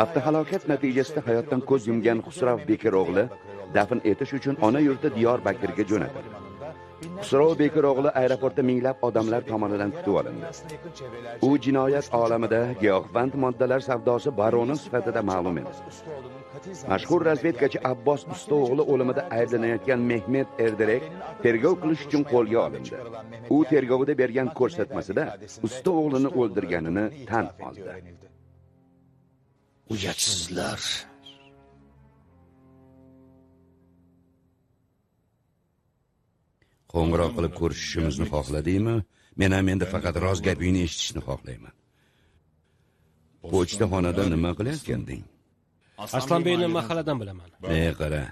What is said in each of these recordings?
Avtohalokat natijasida hayotdan ko'z yumgan Xusrav Bekir o'g'li dafn etish uchun ona yurti Diyorbakirga jo'natildi. Xusrav Bekir o'g'li aeroportda minglab odamlar tomonidan kutib olindi. U jinoyat olamida giyohvand moddalar savdosi baroni sifatida ma'lum edi. Mashhur razvedkachi Abbos Usto'g'li o'limida ayblanayotgan Mehmet Erdirek tergov qilish uchun qo'lga olindi. U tergovda bergan ko'rsatmasida Usto'g'lini o'ldirganini tan oldi. Uyatsizlar. Qo'ng'iroq qilib ko'rishishimizni xohladingmi? Men ham endi faqat rost gapingni eshitishni xohlayman. Pochtaxonada nima qilayotganding? Aslanbeyni mahalladan bilaman. Qara.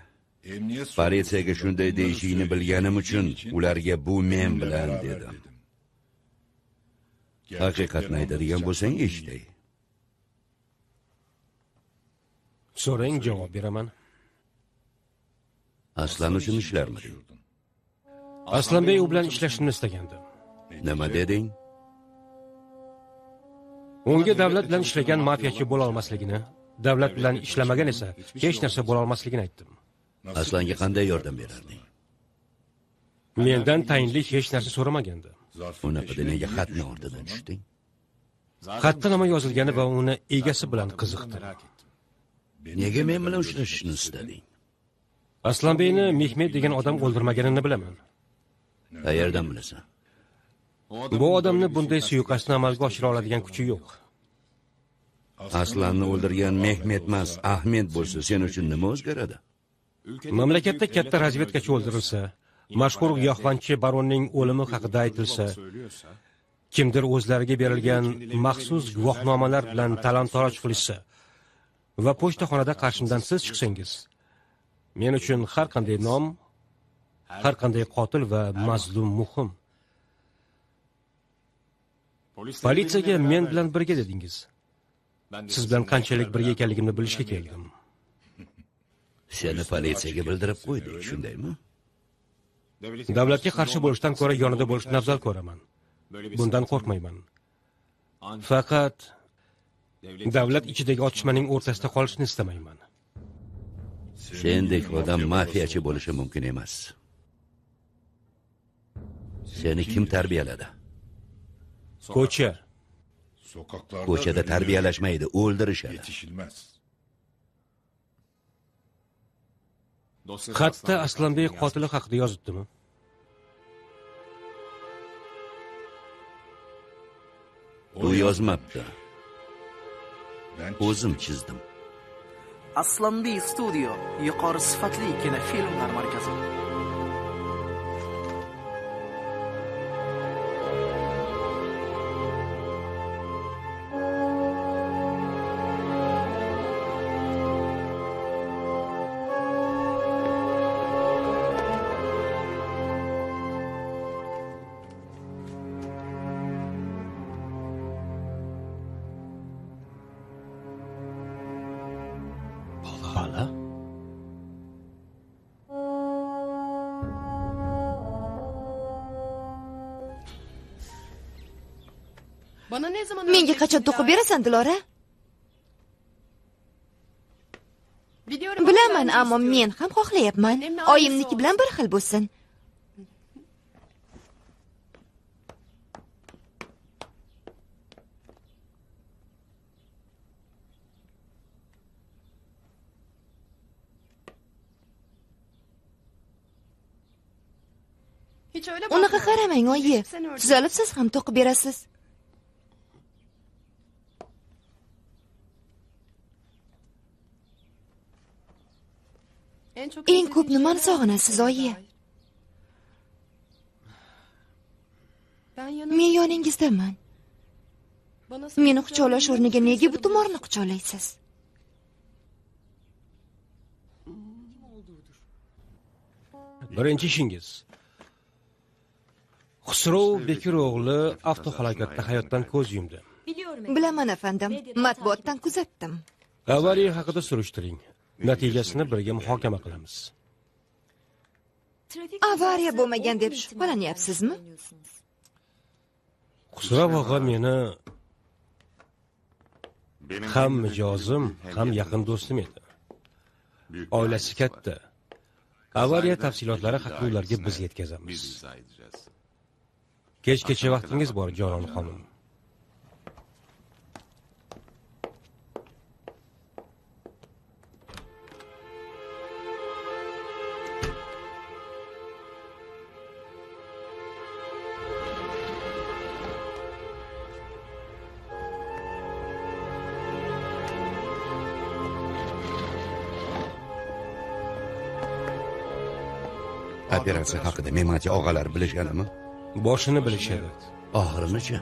Politsiyaga shunday deyishingni bilganim uchun ularga bu men bilan dedim. Haqiqatni aytadigan bo'lsang eshitay. So'rang, javob beraman. Aslan uchun ishlarmiding? Aslanbey u bilan ishlashni istagandim. Nima deding? Unga davlat bilan ishlagan mafiyachi bo'la olmasligini, davlat bilan ishlamagan esa hech narsa bo'la olmasligini aytdim. Aslanga qanday yordam berarding? Mendan tayinli hech narsa so'ramagandi. Unaqada nega xatni ortidan tushding? Xatda nima yozilgani va uni egasi bilan qiziqdi. Nega men bilan uchrashishni istading? Aslanbeyni Mehmet degan odam o'ldirmaganini bilaman. Qayerdan bilasan? Bu odamni bunday suiqasdni amalga oshira oladigan kuchi yo'q. Aslanni o'ldirgan Mehmet emas, Ahmet bo'lsa, sen uchun nima o'zgaradi? Mamlakatda katta razvedkachi o'ldirilsa, mashhur giyohvandchi baronning o'limi haqida aytilsa, kimdir o'zlariga berilgan maxsus guvohnomalar bilan talon-toroj qilishsa va pochtaxonada qarshimdan siz chiqsangiz, men uchun har qanday nom, har qanday qotil va mazlum muhim. Politsiyaga men bilan birga dedingiz. Siz bilan qanchalik birga ekanligimni bilishga keldim. Seni politsiyaga bildirib qo'ydik, shundaymi? Davlatga qarshi bo'lishdan ko'ra yonida bo'lishni afzal ko'raman. Bundan qo'rqmayman. Faqat davlat ichidagi otishmaning o'rtasida qolishni istamayman. Sendek odam mafiyachi bo'lishi mumkin emas. Seni kim tarbiyaladi? Ko'cha. Ko'chada tarbiyalashmaydi, o'ldirishadi. Xatda Aslanbey qotili haqida yozibdimi? U yozmabdi. O'zim chizdim. Aslanbey Studio yuqori sifatli kinofilmlar markazi. Menga qachon to'qib berasan, Dilora? Bilaman, ammo men ham xohlayapman. Oyimniki bilan bir xil bo'lsin. Unaqa qaramang, oyi. Tuzalib siz ham to'qib berasiz. Eng ko'p nimani sog'inasiz, oyi? Men yoningizdaman. Meni quchoqlash o'rniga nega bu tumorni quchoqlaysiz? Birinchi ishingiz. Xusrav Bekir o'g'li avtohalokatda hayotdan ko'z yumdi. Bilaman, afandim. Matbuotdan kuzatdim. Avariya haqida surishtiring. Natijasini birga muhokama qilamiz. Avariya bo'lmagan deb shubhalanyapsizmi? Xusrav og'a meni ham mijozim, ham yaqin do'stim edi. Oilasi katta. Avariya tafsilotlari haqida ularga biz yetkazamiz. Kechgacha vaqtingiz bor, Jonon xonim. Operatsiya haqida Memati og'alar bilishganimi? Boshini bilishadi. Oxirini-chi?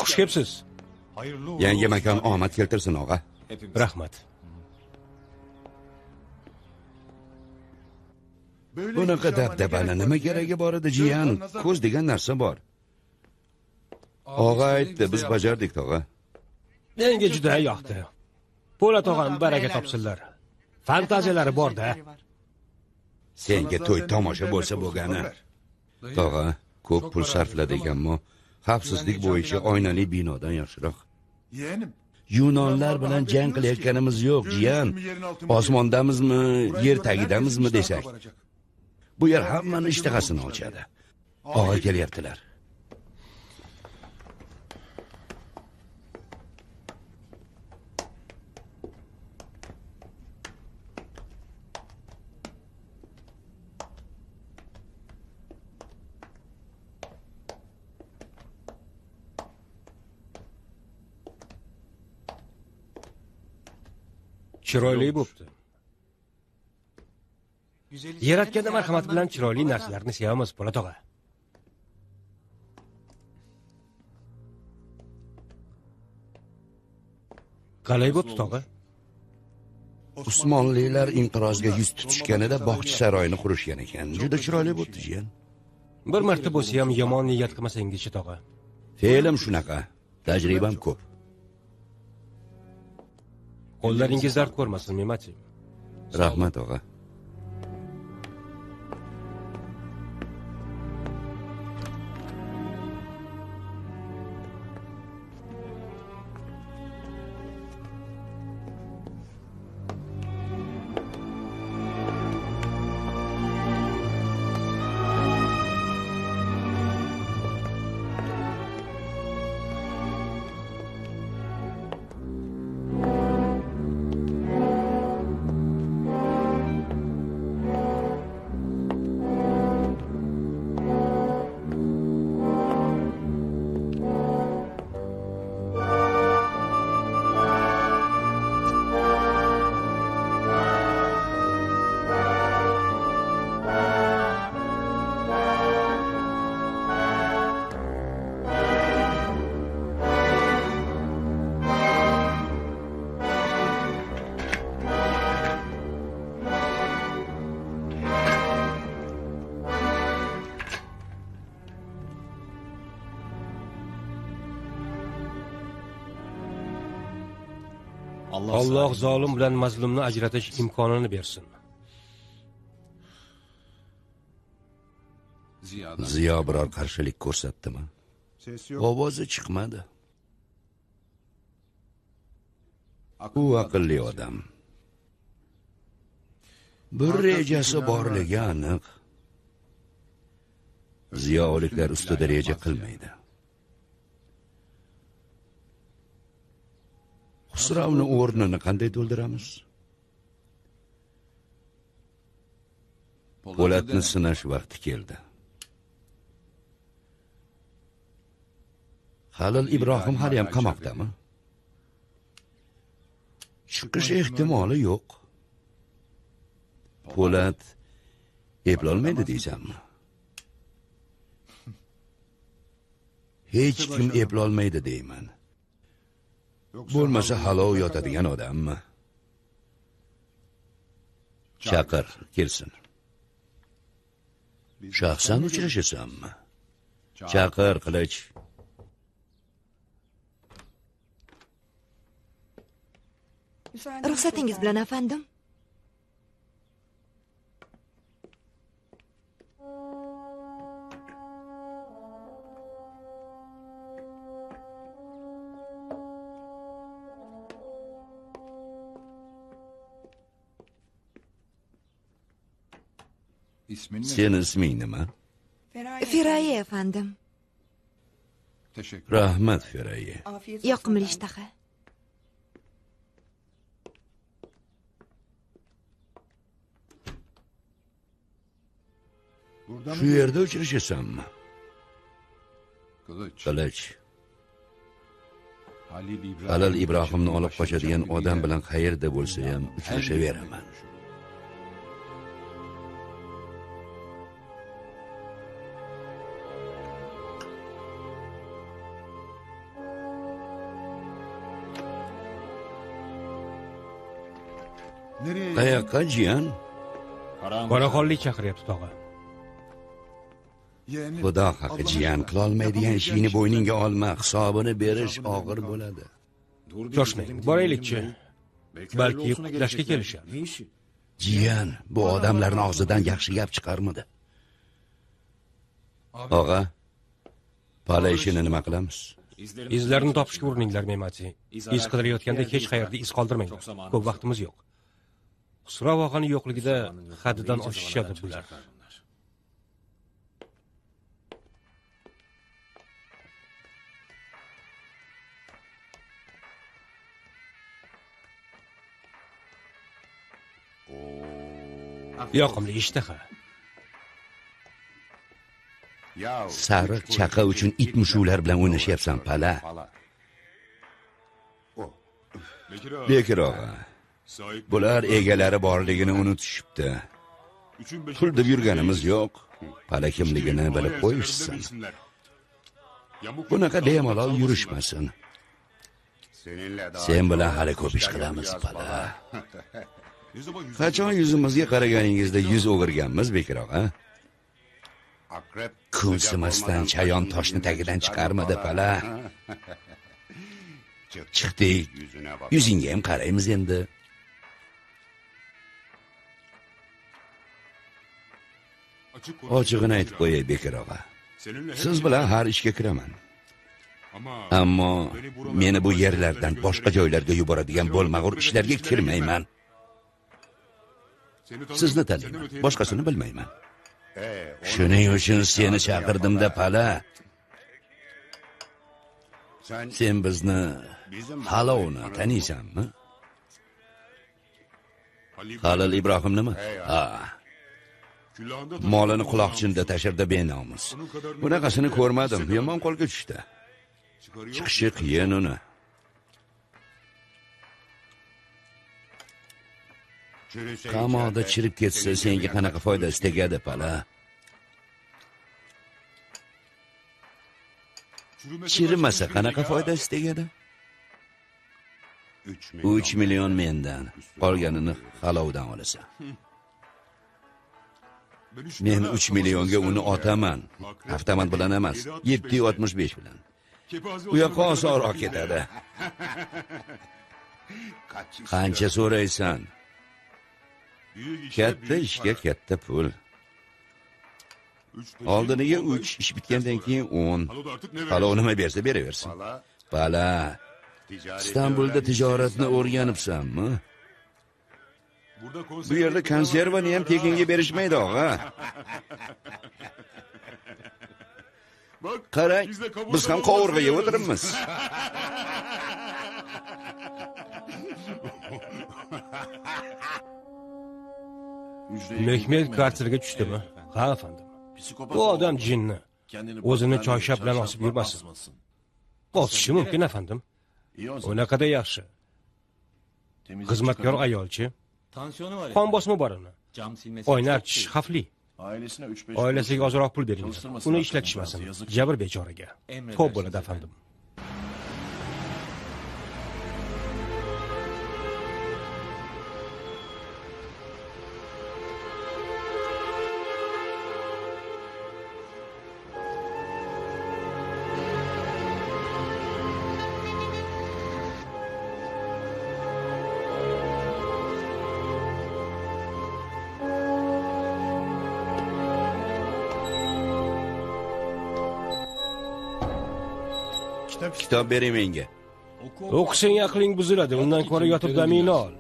Xush kelibsiz. Yangi makon omad keltirsin, og'a. Rahmat. Bunaqa dabdabani nima keragi bor edi, jiyan? Ko'z degan narsa bor. Og'a aytdi, biz bajardik, tog'a. Menga juda yoqdi. Po'lat og'am baraka topsinlar. Fantaziyalari bor-da. Senga to'y tomosha bo'lsa bo'lgani. Tog'a, ko'p pul sarfladi ekanmi? Xavfsizlik bo'yicha oynali binodan yaxshiroq. Yunonlar bilan jang qilayotganimiz yo'q, jiyan. Osmondamizmi, yer tagidamizmi desak. Bu yer hammani ishtahasini ochadi. Og'a kelyaptilar. Chiroyli bo'pti. Yaratganda marhamat bilan chiroyli narsalarni sevamiz, Po'lat og'a. Qalay bo'pti, tog'a? Usmonlilar inqirozga yuz tutishganida bog'cha saroyini qurishgan ekan. Juda chiroyli bo'pti, jiyan. Bir marta bo'lsa ham yomon niyat qilmasangiz-chi, tog'a. Fe'lim shunaqa. Tajribam ko'p. Qo'llaringiz dard ko'rmasin, Memati. Rahmat, og'a. Alloh zolim bilan mazlumni ajratish imkonini bersin. Ziyo biror qarshilik ko'rsatdimi? Ovozi chiqmadi. U aqlli odam. Bir rejasi borligi aniq. Ziyoliklar ustida reja qilmaydi. Xusravni o'rnini qanday to'ldiramiz? Po'latni sinash vaqti keldi. Halil Ibrohim hali ham qamoqdami? Chiqish ehtimoli yo'q. Po'lat eplolmaydi deysanmi? Hech kim eplolmaydi deyman. Bo'lmasa halov yotadigan odammi? Chaqir, kelsin. Shaxsan uchrashasanmi? Chaqir, Qilich. Ruxsatingiz bilan, afandim. Senin isming nima? Feraye efendim. Rahmat Feraye. Yoqimli ishtaha. Shu yerda uchrashasanmi? Qilich. Halil Ibrohimni olib qochadigan odam bilan qayerda bo'lsa ham uchrashaveraman. Qayoqqa jiyan? Qoraxonlik chaqiryapti tog'a. Xudo haqqi jiyan, qilolmaydigan ishingni bo'yningga olma, hisobini berish og'ir bo'ladi. Shoshmang, boraylikchi. Balki qutlashga kelishar. Jiyan, bu odamlarning og'zidan yaxshi gap chiqarmadi. Og'a, pala ishini nima qilamiz? Izlarni topishga urininglar, Memati. Iz qidirayotganda hech qayerda iz qoldirmanglar. Ko'p vaqtimiz yo'q. Xusrov og'ani yo'qligida haddidan oshishadi bular. Yoqimli ishtaha. Sariq chaqa uchun it mushuklar bilan o'ynashyapsan, pala. Bekir og'a, bular egalari borligini unutishibdi. Pul deb yurganimiz yo'q. Pala kimligini bilib qo'yishsin. Bunaqa bemalol yurishmasin. Sen bilan hali ko'p ish qilamiz, pala. Qachon yuzimizga qaraganingizda yuz o'girganmiz, Bekir og'a? Kunsimasdan chayon toshni tagidan chiqarmadi, pala. Chiqdik. Yuzingga ham qaraymiz endi. Ochig'ini aytib qo'yay, Bekir og'a. Siz bilan har ishga kiraman. Ammo meni bu yerlardan boshqa joylarga yuboradigan bo'lmag'ur ishlarga kirmayman. Sizni taniyman, boshqasini bilmayman. Shuning uchun seni chaqirdim-da, pala. Sen bizni Halovni taniysanmi? Halil Ibrohimnimi? Ha. Molini quloqchinda tashirda benomus. Bunaqasini ko'rmadim, yomon qo'lga tushdi. Chiqishi qiyin uni. Qamoqda chirib ketsa, senga qanaqa foydasi tegadi, pala? Chirimasa qanaqa foydasi tegadi? 3 million mendan, qolganini Halovdan olasan. Men 3 millionga uni otaman. Avtomat bilan emas, 765 bilan. Bu yoqqa osonroq ketadi. Qancha so'raysan? Katta ishga katta pul. Oldiniga 3, ish bitgandan keyin 10. Halol nima bersa beraversin. Bala. Istanbulda tijoratni o'rganibsanmi? Bu yerda konservani ham tekinga berishmaydi, og'a. Qarang, biz ham qovurg'a yeb o'tiribmiz. Mehmet kartiriga tushdimi? Ha, efendim. Bu odam jinni. O'zini choyshab bilan osib yurmasin. Bosishi mumkin, efendim. Unaqada yaxshi. Xizmatkor ayolchi. Qon bosimi bor uni. Oyna archish xavfli. Oilasiga ozroq pul bering. Uni ishlatishmasin. Jabr bechoraga. Xo'p bo'ladi, efendim. Kitob bering menga. O'qisang aqling buziladi. Undan ko'ra yotib damingni ol.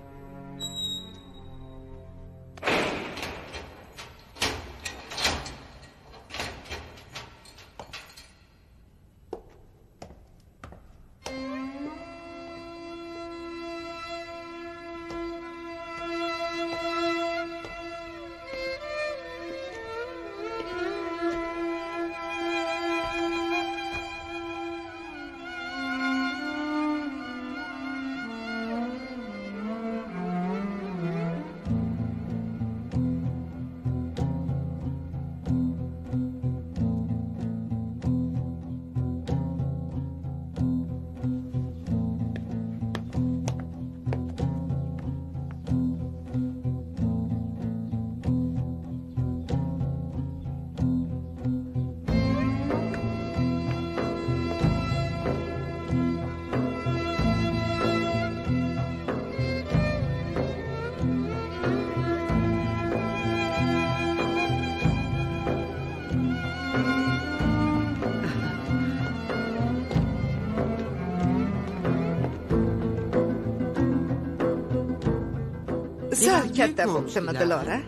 Sal katta bo'ptimi, Dilora?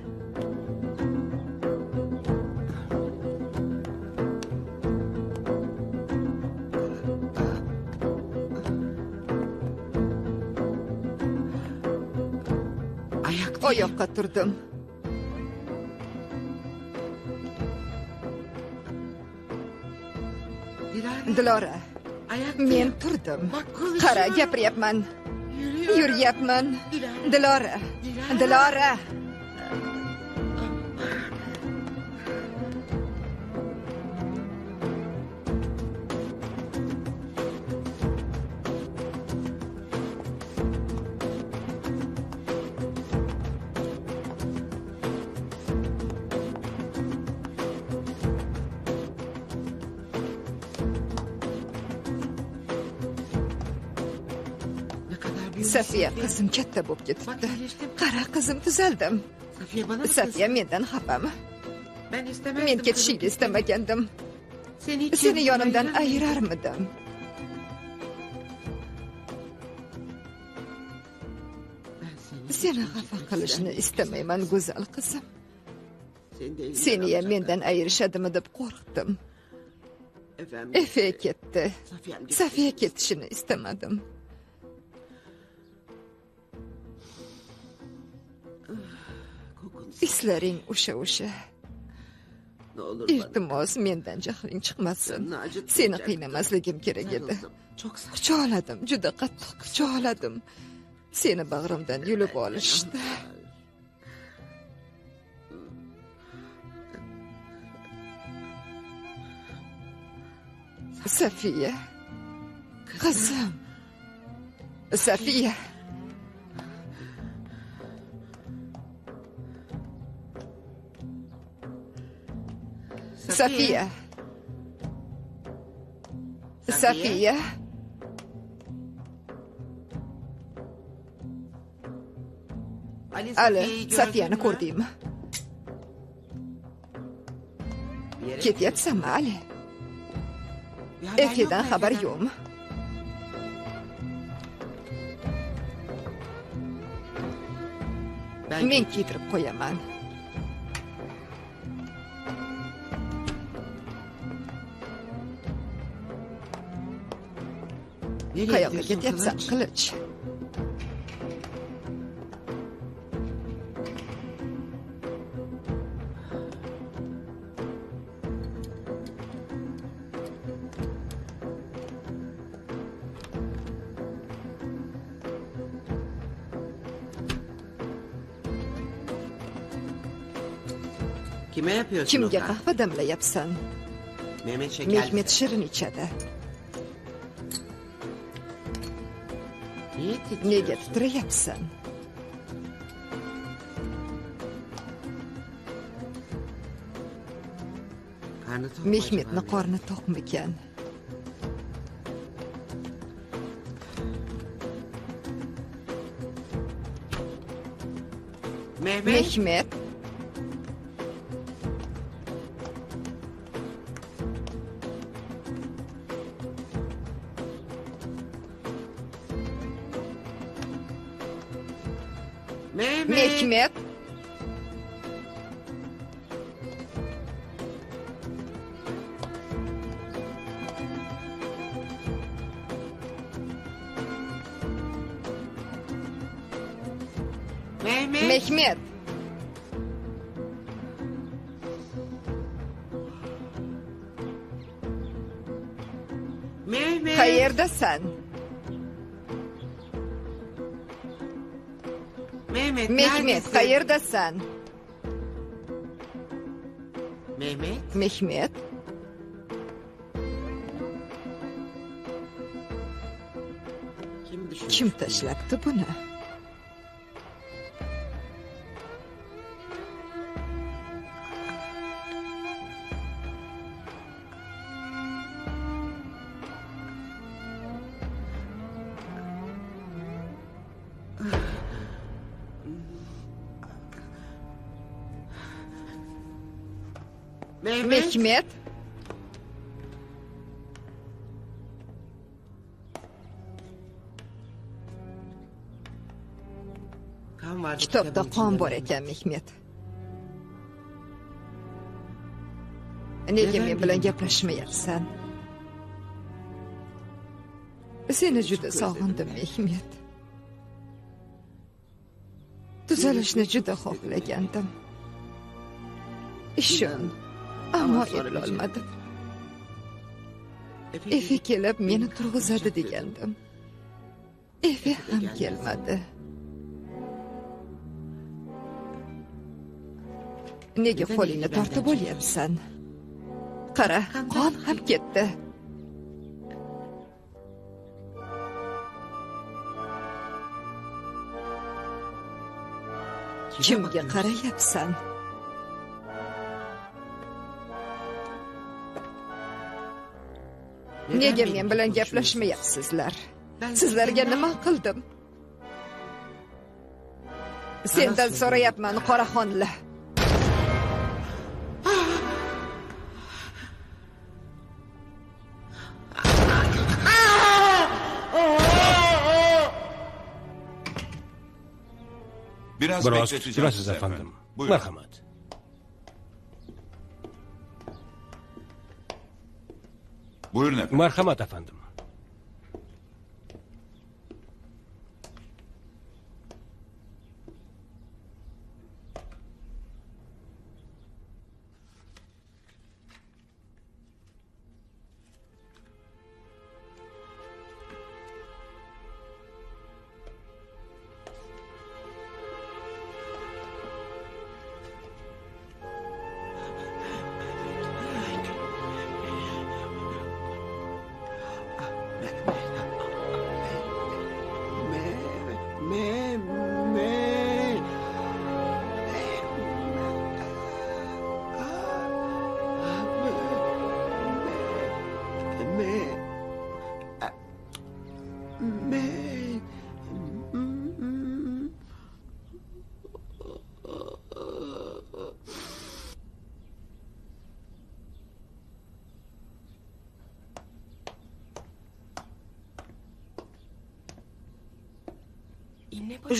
Oyoqqa turdim. Dilora, men turdim. Qara, gapiryapman. Yuryapman. Dilora, Dilora. Safiya, qizim katta bo'lib ketibdi. Qara, qizim, tuzaldim. Safiya mendan xafami? Men ketishingni istamagandim. Seni yonimdan ayirarmidim? Seni xafa qilishni istamayman, go'zal qizim. Seni ham mendan ayirishadimi deb qo'rqdim. Efe ketdi. Safiya ketishini istamadim. Islaring o'sha. Iltimos, mendan jahling chiqmasin. Seni qiynamasligim kerak edi. Quchoqladim, juda qattiq quchoqladim. Seni bag'rimdan yulib olishdi. Safiya. Qizim. Safiya. Safiya. Safiya. Ali, Safiyani ko'rdingmi? Ketyapsanmi, Ali? Efedan xabar yo'qmi? Men kiydirib qo'yaman. Qayoqqa ketyapsan, Qilich? Kime yapıyorsun Kimga Okan? qahva damlayapsan? Mehmet şekerli. Mehmet shirin ichadi. Niye titriyorsun? Nega titrayapsan? Karnı tok mu Mehmetni acaba? qorni to'qmikan? Mehmet. Mehmet. Mehmet. Mehmet. Mehmet. Mehmet. Mehmet. Qayerdasan? Mehmet. Mehmet, neredesin? qayerdasan? Mehmet. Mehmet. Kim düşürmüş? Kim tashlabdi buni? Mehmet. Mehmet. Kitobda qon bor ekan, Mehmet. Nega men bilan gaplashmayapsan? Seni juda sog'indim, Mehmet. Tuzalishni juda xohlagandim. Ishon, ammo eplolmadim. Efe kelib meni turg'izadi degandim. Efe ham kelmadi. Nega qo'lingni tortib olyapsan? Qara, qon ham ketdi. Kimga qarayapsan? Nega men bilan gaplashmayapsizlar? Sizlarga nima qildim? Sendan so'rayapman, Qoraxonli. Biroz kuttirasiz efendim. Marhamat. Buyurun efendim. Marhamat efendim.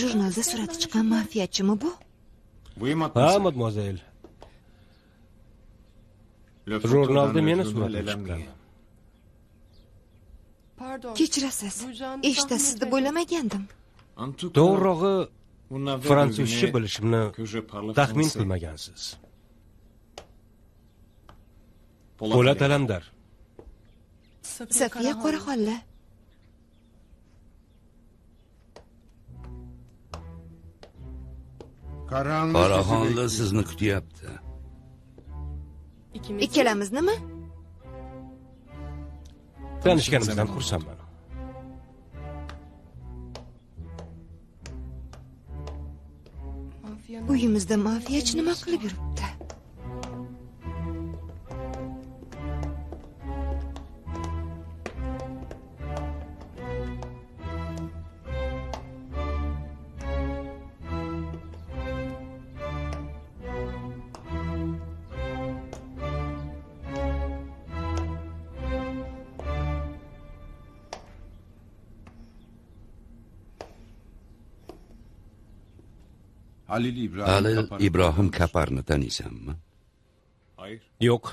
Jurnalda surati chiqqan mafiyachimi bu? Ha, mademoiselle. Jurnalda meni suratim chiqqan. Kechirasiz. Eshitasiz deb o'ylamagandim. To'g'rirog'i, fransuzcha bilishimni taxmin qilmagansiz. Po'lat alamdar. Safiya Qoraxonli. Qoraxonli sizni kutyapti. Ikkalamiznimi? Tanishganimizdan xursandman. Uyimizda mafiyachi nima qilib yuribdi? Halil Ibrohim Kaparni taniysanmi? Yo'q.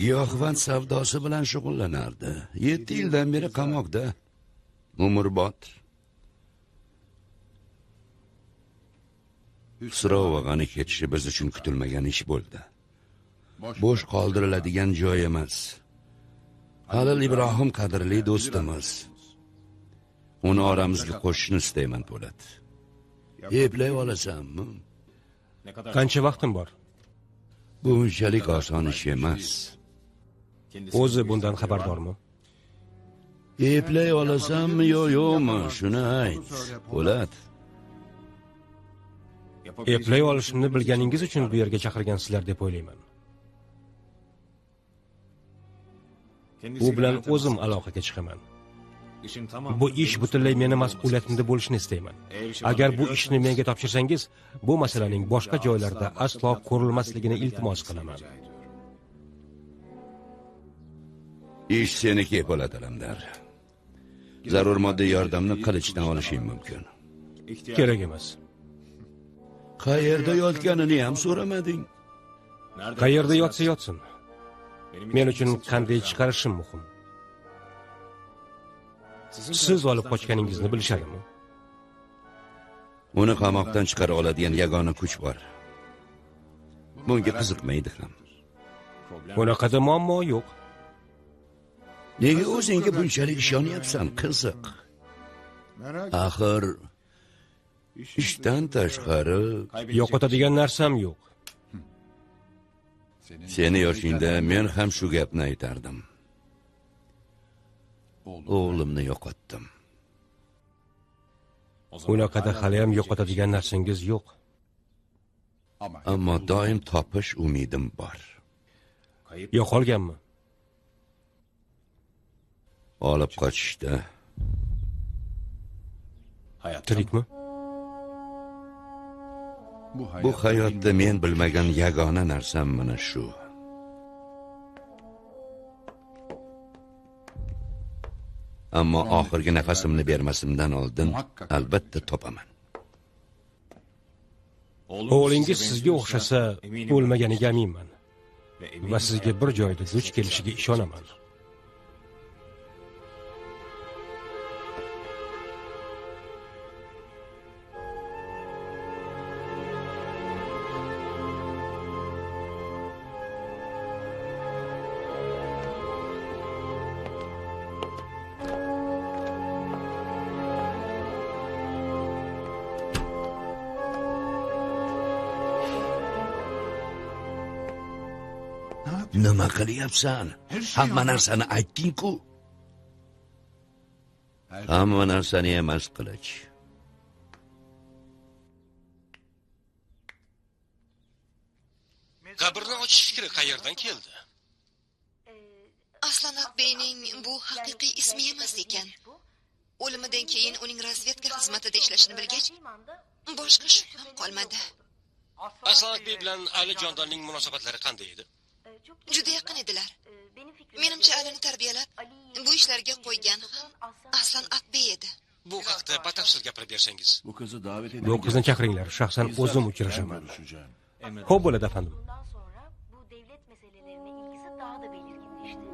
Giyohvand savdosi bilan shug'ullanardi. 7 yildan beri qamoqda. Umrbod. Xusrovog'ani ketishi biz uchun kutilmagan ish bo'ldi. Bo'sh qoldiriladigan joy emas. Halil Ibrohim qadrli do'stimiz. Uni oramizga qo'shishni istayman, Po'lat. Eplay olasanmi? Qancha vaqtim bor? Bu unchalik oson ish emas. O'zi bundan xabardormi? Eplay olasanmi yo'qmi? Shuni ayt. Po'lat. Eplay olishimni bilganingiz uchun bu yerga chaqirgansizlar deb o'ylayman. U bilan o'zim aloqaga chiqaman. Bu ish butunlay meni mas'uliyatimda bo'lishini istayman. Agar bu ishni menga topshirsangiz, bu masalaning boshqa joylarda aslo ko'rilmasligini iltimos qilaman. Ish seniki, Po'lat alamdar. Zarur moddiy yordamni qilichdan olishing mumkin. Kerak emas. Qayerda yotganini ham so'ramading. Qayerda yotsa yotsin. Men uchun qanday chiqarishim muhim. Siz olib qochganingizni bilishadimi? Uni qamoqdan chiqara oladigan yagona kuch bor. Bunga qiziqmaydi ham. Bunaqada muammo yo'q. Nega o'zingga bunchalik ishonyapsan, qiziq? Axir ishdan tashqari Yo'qotadigan narsam yo'q. seni yoshingda men ham shu gapni aytardim. O'g'limni yo'qotdim. Unaqada hali ham yo'qotadigan narsangiz yo'q. Ammo doim topish umidim bor. Yo'qolganmi? Olib qochishda. Tirikmi? Bu hayotda men bilmagan yagona narsam mana shu. Ammo oxirgi nafasimni bermasimdan oldin albatta topaman. O'g'lingiz sizga o'xshasa o'lmaganiga aminman. Va sizga bir joyda duch kelishiga ishonaman. Nima qilyapsan? Hamma narsani aytding-ku. Hamma narsani emas, Qilich. Qabrni ochish fikri qayerdan keldi? Aslan Aqbeyning bu haqiqiy ismi emas ekan. O'limidan keyin uning razvedka xizmatida ishlashini bilgach, boshqa shubham qolmadi. Aslan Aqbey bilan Ali Jondonning munosabatlari qanday edi? Juda yaqin edilar. Menimcha Alini tarbiyalab, bu ishlarga qo'ygan ham Aslan Aqbey edi. Bu haqda batafsil gapirib bersangiz. Bu qizni chaqiringlar, shaxsan o'zim uchrashaman. Xo'p bo'ladi, afandim. Bundan sonra bu devlet meselelerine ilgisi daha da belirginleşti.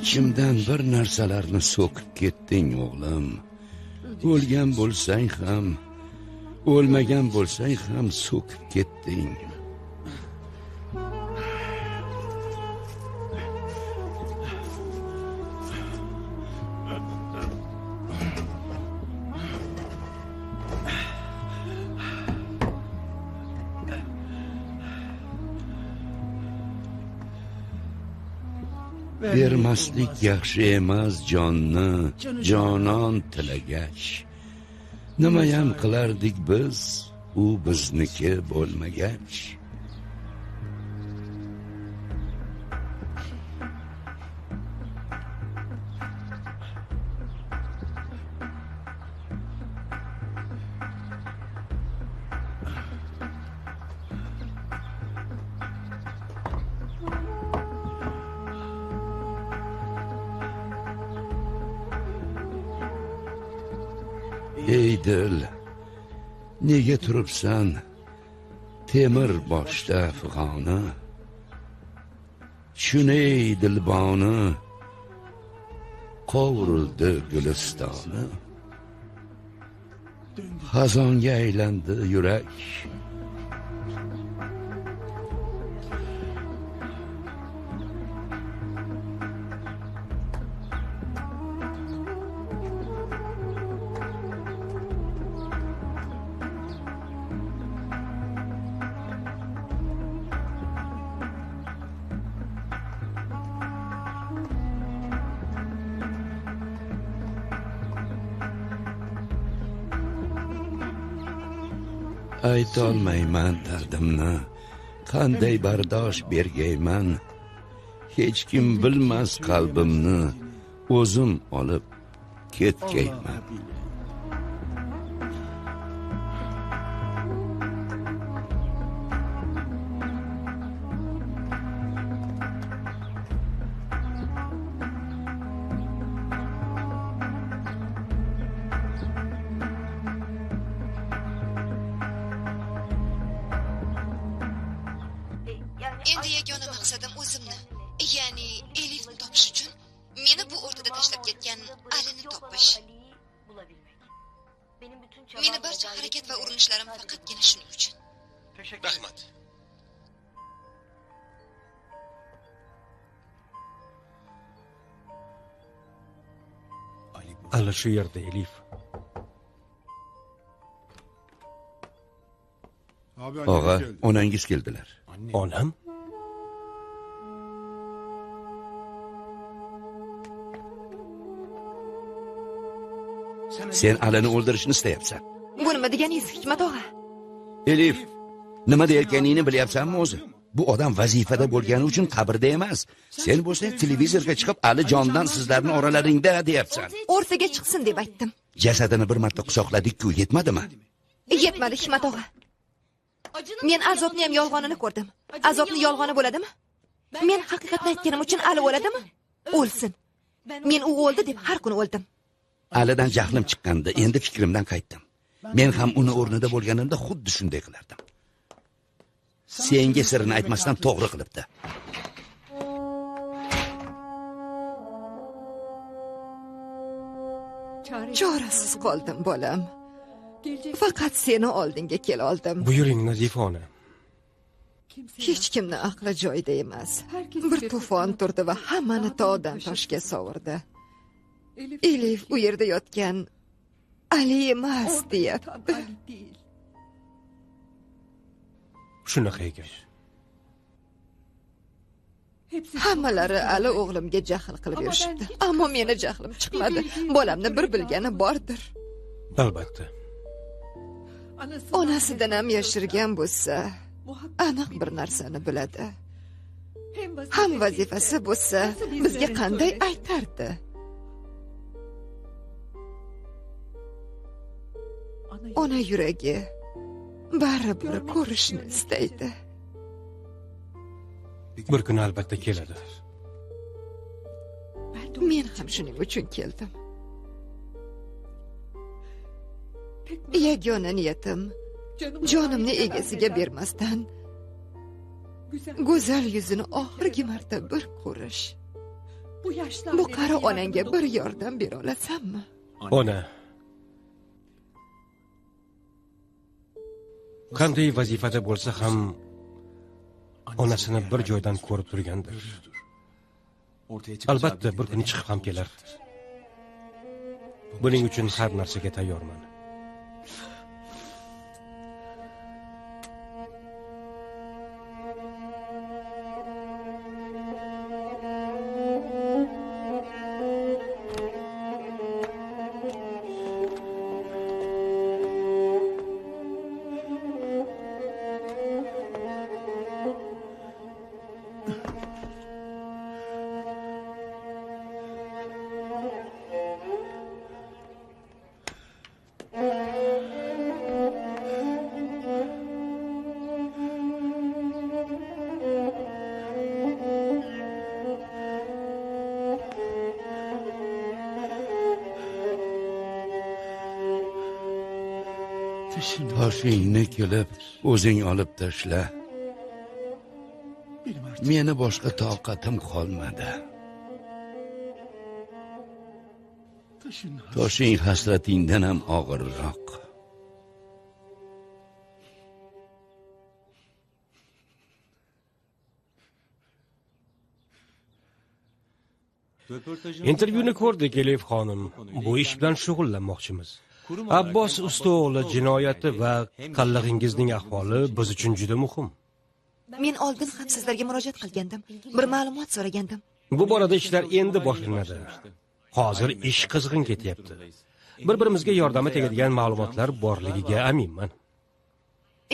Ichimdan bir narsalarni so'kib ketding, o'g'lim. O'lgan bo'lsang ham, o'lmagan bo'lsang ham so'kib ketding. Bermaslik yaxshi emas jonni, jonon tilagach. Nimayam qilardik biz, u bizniki bo'lmagach. Ey dil, nega turibsan? Temir boshda afg'oni. Shunay dilboni, qovrildi gulistoni. Xazonga aylandi yurak. Aytolmayman dardimni, qanday bardosh bergayman. hech kim bilmas qalbimni o'zim olib ketgayman. Endi yagona maqsadim o'zimni, ya'ni Elifni topish uchun meni bu o'rtada tashlab ketgan Alini topish. Meni barcha harakat va urinishlarim faqatgina shuning uchun. Rahmat. Ali shu yerda, Elif. Og'a, onangiz keldilar. Onam? Sen Alini o'ldirishni istayapsan. Bu nima deganingiz, Hikmat og'a? Elif, nima deyotganingni bilyapsanmi o'zi? Bu odam vazifada bo'lgani uchun qabrda emas. Sen bo'lsa televizorga chiqib Ali jondan sizlarni oralaringda deyapsan. O'rtaga chiqsin deb aytdim. Jasadini bir marta quchoqladik-ku, yetmadimi? Yetmadi, Hikmat og'a. Men azobni ham yolg'onini ko'rdim. Azobni yolg'oni bo'ladimi? Men haqiqatni aytganim uchun Ali o'ladimi? O'lsin. Men u o'ldi deb har kuni o'ldim. Alidan jahlim chiqqanda endi fikrimdan qaytdim. Men ham uni o'rnida bo'lganimda xuddi shunday qilardim. Senga sirini aytmasdan to'g'ri qilibdi. Chorasiz qoldim, bolam. Faqat seni oldinga kela oldim. Buyuring, Nazifa ona. Hech kimning aqli joyida emas. Bir to'fon turdi va hammani tog'dan toshga sovurdi. Elif u yerda yotgan Ali emas deyapti. Shunaqa ekan. Hammalari Ali o'g'limga jahl qilib yurishibdi. Ammo meni jahlim chiqmadi. Bolamni bir bilgani bordir. Albatta. Onasidan ham yashirgan bo'lsa, aniq bir narsani biladi. Ham vazifasi bo'lsa, bizga qanday aytardi? Ona yuragi baribir ko'rishni istaydi. Bir kun albatta keladi. Men ham shuning uchun keldim. Yagona niyatim jonimni egasiga bermasdan go'zal yuzini oxirgi marta bir ko'rish. Bu qari onangga bir yordam bera olasanmi? Ona. Qanday vazifada bo'lsa ham onasini bir joydan ko'rib turgandir. Albatta bir kun chiqib ham kelar. Buning uchun har narsaga tayyorman. Toshingni kelib o'zing olib tashla. Meni boshqa toqatim qolmadi. Toshing hasratingdan ham og'irroq. Intervyuni ko'rdik, Elif xonim. Bu ish bilan shug'ullanmoqchimiz. Abbos Usto'g'li jinoyati va qallag'ingizning ahvoli biz uchun juda muhim. Men oldin ham sizlarga murojaat qilgandim. Bir ma'lumot so'ragandim. Bu borada ishlar endi boshlanadi. Hozir ish qizg'in ketyapti. Bir-birimizga yordami tegadigan ma'lumotlar borligiga aminman.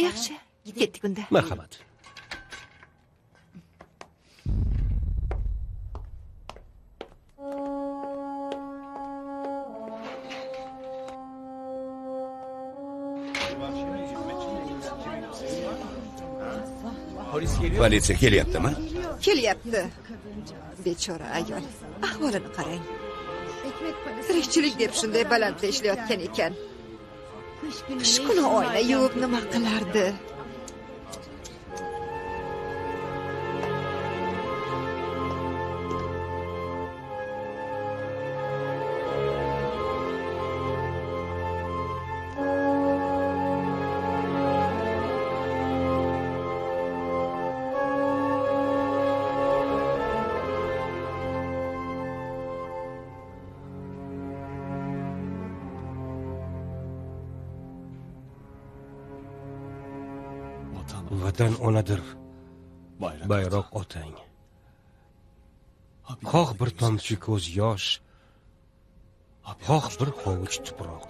Yaxshi, ketdik unda. Marhamat. Politsiya kelyaptimi? Kelyapti. Bechora ayol. Ahvolini qarang. Tirikchilik deb shunday balandda ishlayotgan ekan. Qish kuni oyna yuvib nima qilardi? Vatan onadir, bayroq otang. Xoh bir tomchi ko'z yosh, xoh bir hovuch tuproq.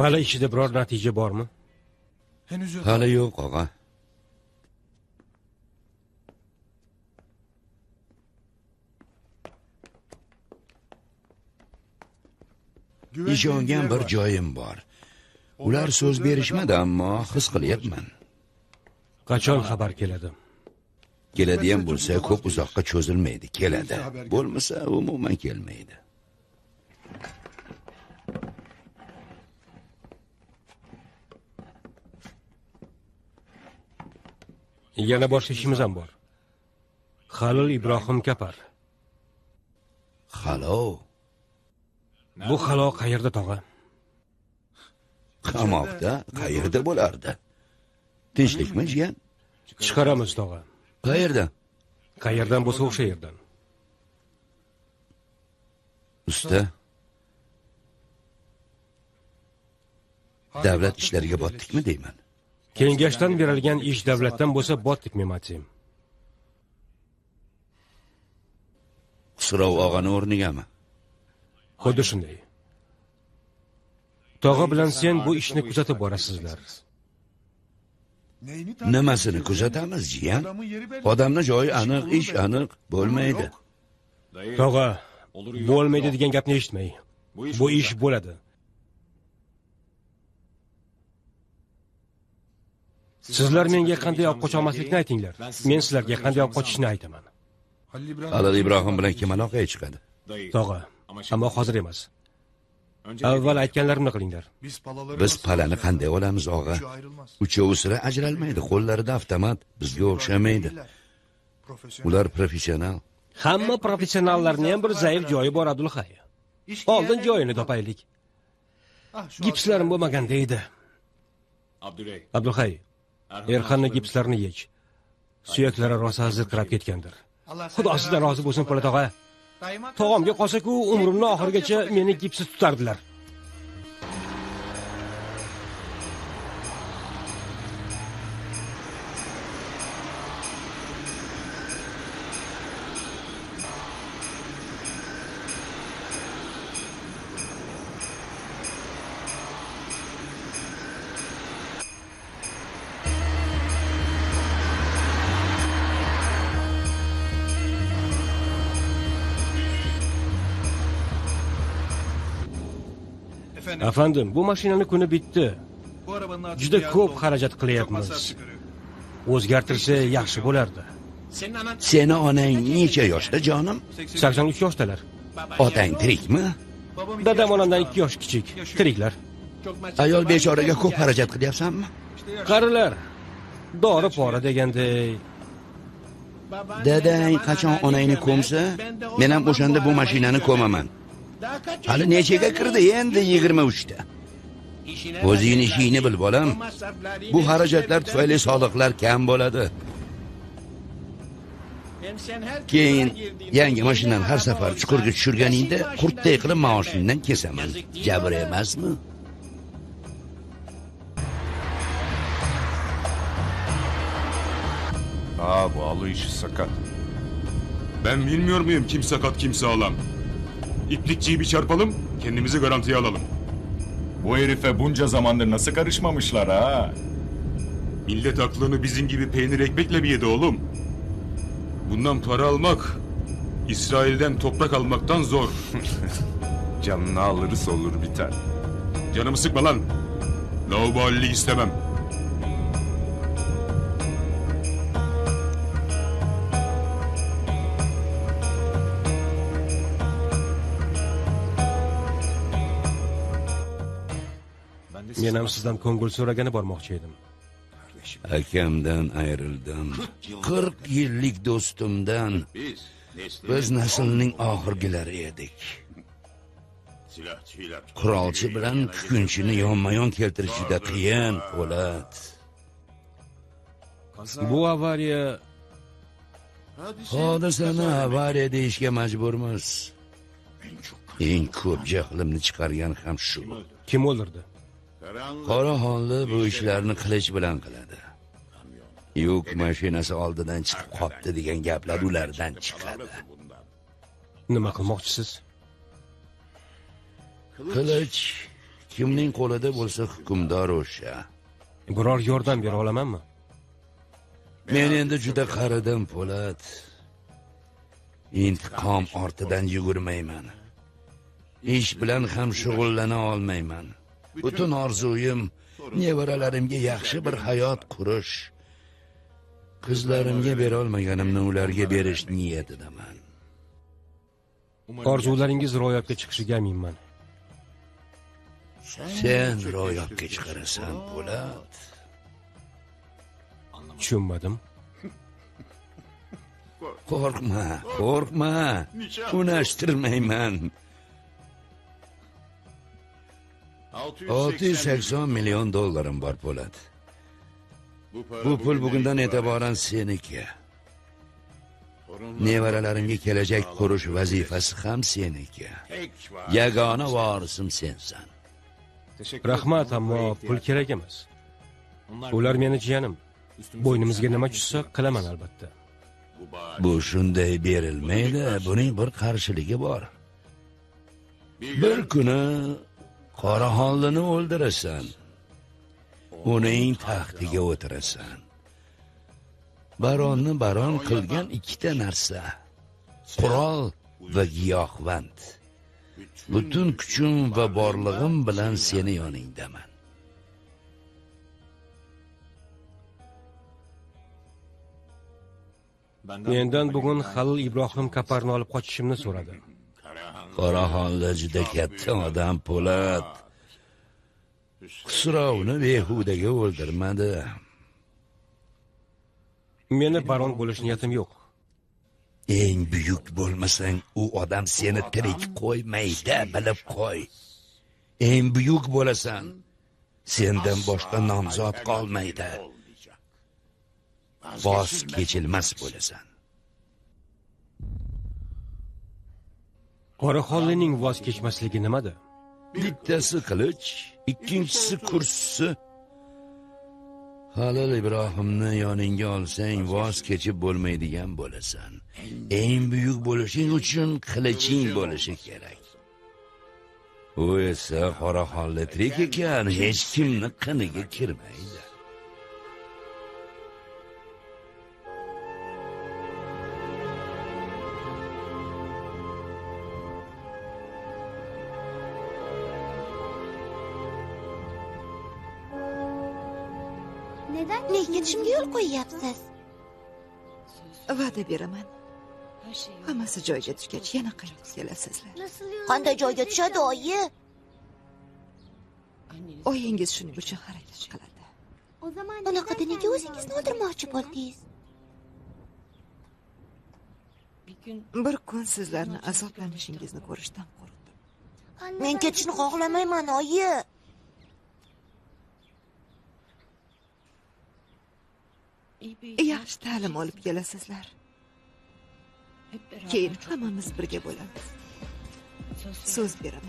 Hali ichida biror natija bormi? Hali yo'q, og'a. Ishongan bir joyim bor. Ular so'z berishmadi, ammo his qilyapman. Qachon xabar keladi? Keladigan bo'lsa, ko'p uzoqqa cho'zilmaydi, keladi. Bo'lmasa, umuman kelmaydi. Yana boshqa ishimiz ham bor. Halil Ibrohim Kapar. Halol. Bu halol qayerda, tog'a? Qamoqda, qayerda bo'lardi? Tinchlikmi, jiyan? Chiqaramiz, tog'a. Qayerda? Qayerdan bo'lsa o'sha yerdan. Usta. Davlat ishlariga botdikmi deyman? Kengashdan berilgan ish davlatdan bo'lsa botdik mematim. Xusrov og'ani o'rnigami? Xuddi shunday. Tog'a bilan sen bu ishni kuzatib borasizlar. Nimasini kuzatamiz, jiyan? Odamning joyi aniq, ish aniq bo'lmaydi. Tog'a, bo'lmaydi degan gapni eshitmay. Bu ish bo'ladi. Sizlar menga qanday olib qocha olmaslikni aytinglar. Men sizlarga qanday olib qochishni aytaman. Halil Ibrohim bilan kim aloqaga chiqadi? Tog'a, ammo hozir emas. Avval aytganlarimni qilinglar. Biz palani qanday olamiz, og'a? Uchovi sira ajralmaydi, qo'llarida avtomat, bizga o'xshamaydi. Ular professional. Hamma professionallarning ham bir zaif joyi bor, Abdulhay. Oldin joyini topaylik. Gipslarim bo'lmaganda edi. Abdulhay, Erxonning gipslarini yech. Suyaklari rosa zirqirab ketgandir. Xudo sizdan rozi bo'lsin, Po'lat tog'a. Tog'amga qolsa-ku, umrimning oxirigacha meni gipsiz tutardilar. Afandim, bu mashinani kuni bitdi. Juda ko'p xarajat qilyapmiz. O'zgartirsa yaxshi bo'lardi. Seni onang necha yoshda, jonim? 83 yoshdalar. Otang tirikmi? Dadam onamdan 2 yosh kichik. Tiriklar. Ayol bechoraga ko'p xarajat qilyapsanmi? Qarilar. Dori pora deganday. Dadang qachon onangni ko'msa, men ham o'shanda bu mashinani ko'maman. Hali nechaga kirdi endi 23 ta. O'zing ishingni bil, bolam. Bu xarajatlar tufayli soliqlar kam bo'ladi. Keyin yangi mashinani har safar chuqurga tushirganingda qurtday qilib maoshingdan kesaman. Jabr emasmi? Bu alı işi sakat. Ben bilmiyor muyum kim sakat kim sağlam? İplikçiyi bir çarpalım, kendimizi garantiye alalım. Bu herife bunca zamandır nasıl karışmamışlar ha? Millet aklını bizim gibi peynir ekmekle mi yedi oğlum? Bundan para almak, İsrail'den toprak almaktan zor. Canını alırız olur biter. Canımı sıkma lan. Laubalilik istemem. Men ham sizdan ko'ngil so'ragani bormoqchi edim. Akamdan ayrildim. 40 yillik do'stimdan. Biz naslning oxirgilari edik. Qurolchi bilan kukunchini yonma-yon keltirish juda qiyin, Po'lat. Bu avariya Hodisani avariya deyishga majburmiz. Eng ko'p jahlimni chiqargan ham shu. kim o'ldirdi? Qora xonli bu ishlarni qilich bilan qiladi. Yuk mashinasi oldidan chiqib qopti degan gaplar ulardan chiqadi. Nima qilmoqchisiz? Qilich kimning qo'lida bo'lsa hukmdor o'sha. Biror yordam bera olamanmi? Men endi juda qaridim, Po'lat. Intiqom ortidan yugurmayman. Ish bilan ham shug'ullana olmayman. Butun orzuyim nevaralarimga yaxshi bir hayot qurish. Qizlarimga bera olmaganimni ularga berish niyatidaman. Orzularingiz ro'yobga chiqishiga aminman. Sen ro'yobga chiqarasan, Po'lat. Tushunmadim. Qo'rqma. Unashtirmayman. 680 million dollarim bor, Po'lat. Bu pul bugundan e'tiboran seniki. Nevaralarimga kelajak qurish vazifasi ham seniki. Yagona vorisim sensan. Rahmat, ammo pul kerak emas. Ular meni jiyanim. Bo'ynimizga nima tushsa qilaman albatta. Bu shunday berilmaydi, buning bir qarshiligi bor. Bir kuni Qoraxonlini o'ldirasan. Uning taxtiga o'tirasan. Baronni baron qilgan ikkita narsa: qurol va giyohvand. Butun kuchim va borlig'im bilan seni yoningdaman. Mendan bugun Halil Ibrohim Kaparni olib qochishimni so'radi. Qoraxonli juda katta odam, Po'lat. Xusrovni behudaga o'ldirmadi. Meni baron bo'lish niyatim yo'q. Eng buyuk bo'lmasang, u odam seni tirik qo'ymaydi, bilib qo'y. Eng buyuk bo'lasan, sendan boshqa nomzod qolmaydi. Voz kechilmas bo'lasan. Qoraxonlining voz kechmasligi nimada? Bittasi qilich, ikkinchisi kursisi. Halil Ibrohimni yoningga olsang, voz kechib bo'lmaydigan bo'lasan. Eng buyuk bo'lishing uchun qiliching bo'lishi kerak. U esa Qoraxonli tirik ekan, hech kimni qiniga kirmaydi. Nega ketishimga yo'l qo'yyapsiz? Va'da beraman. Hammasi joyiga tushgach yana qaytib kelasizlar. Qanday joyga tushadi, oyi? Oyingiz shuning uchun harakat qiladi. Unaqada nega o'zingizni o'ldirmoqchi bo'ldingiz? Bir kun sizlarni azoblanishingizni ko'rishdan qo'rqdim. Men ketishni xohlamayman, oyi. Yaxshi ta'lim olib kelasizlar. Keyin hammamiz birga bo'lamiz. So'z beraman.